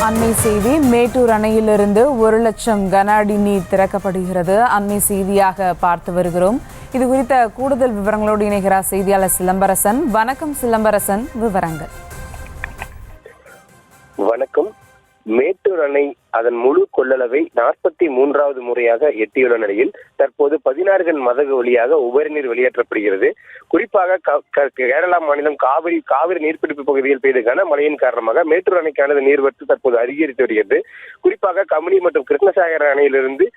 அண்மை செய்தி. மேட்டூர் அணையிலிருந்து 1 லட்சம் கன அடி நீர் திறக்கப்படுகிறது. அண்மை செய்தியாக பார்த்து வருகிறோம். இது குறித்த கூடுதல் விவரங்களோடு இணைகிறார் செய்தியாளர் சிலம்பரசன். வணக்கம் சிலம்பரசன், விவரங்கள். வணக்கம். மேட்டூர் அணை அதன் முழு கொள்ளளவை 43வது முறையாக எட்டியுள்ள நிலையில் தற்போது 16 கன் மதகு வழியாக உபரி நீர் வெளியேற்றப்படுகிறது. குறிப்பாக கேரளா மாநிலம் காவிரி நீர்பிடிப்பு பகுதியில் பெய்த கனமழையின் காரணமாக மேட்டூர் அணைக்கானது நீர்வரத்து தற்போது அதிகரித்து வருகிறது. குறிப்பாக கமினி மற்றும் கிருஷ்ணசாகர அணையிலிருந்து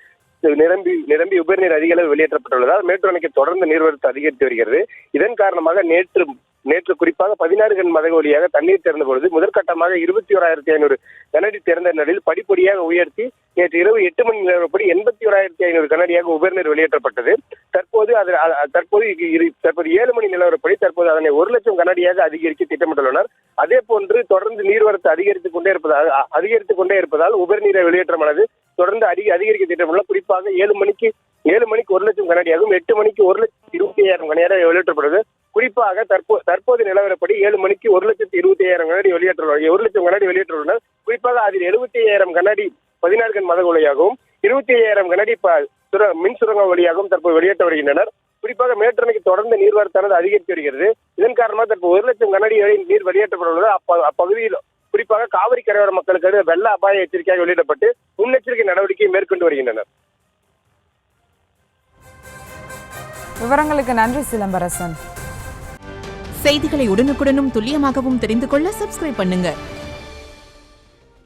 நிரம்பி உபரிநீர் அதிக அளவு வெளியேற்றப்பட்டுள்ளதால் மேட்டூர் அணைக்கு தொடர்ந்து நீர்வரத்து அதிகரித்து வருகிறது. இதன் காரணமாக நேற்று குறிப்பாக 16 கன் மதகு வழியாக தண்ணீர் திறந்த பொழுது முதற்கட்டமாக 21,500 கனஅடி திறந்த நிலையில் படிப்படியாக உயர்த்தி நேற்று இரவு 8 மணி நிலவரப்படி 81,500 கனஅடியாக உபரிநீர் வெளியேற்றப்பட்டது. தற்போது 7 மணி நிலவரப்படி தற்போது அதனை 1 லட்சம் கனஅடியாக அதிகரிக்க திட்டமிட்டுள்ளனர். அதே போன்று தொடர்ந்து நீர்வரத்து அதிகரித்துக் கொண்டே இருப்பதால் உபரிநீரை வெளியேற்றமானது தொடர்ந்து அதிகரிக்க திட்டமிட்டுள்ள. குறிப்பாக 7 மணிக்கு 1 லட்சம் கனஅடியாகவும் 8 மணிக்கு 1,25,000 கனஅடியாக வெளியேற்றப்படுது. குறிப்பாக தற்போது நிலவரப்படி 7 மணிக்கு 1,25,000 கனஅடி 1 லட்சம் கனஅடி வெளியேற்றுள்ளனர். குறிப்பாக அதில் 75,000 கனஅடி 16 கன் மதகு வழியாகவும் 25,000 கனஅடி மின் சுரங்கம் வழியாகவும் தற்போது வெளியேற்ற வருகின்றனர். குறிப்பாக மேட்டூர் அணைக்கு தொடர்ந்து நீர்வரத்தானது அதிகரித்து வருகிறது. இதன் காரணமாக தற்போது 1 லட்சம் கனஅடி நீர் வெளியேற்றப்பட்டுள்ளது. அப்பகுதியில் குறிப்பாக காவிரி கரையோர மக்களுக்கு வெள்ள அபாய எச்சரிக்கையாக வெளியிடப்பட்டு முன்னெச்சரிக்கை நடவடிக்கை மேற்கொண்டு வருகின்றனர். விவரங்களுக்கு நன்றி சிலம்பரசன். செய்திகளை உடனுக்குடனும் துல்லியமாகவும் தெரிந்து கொள்ள சப்ஸ்கிரைப் பண்ணுங்க.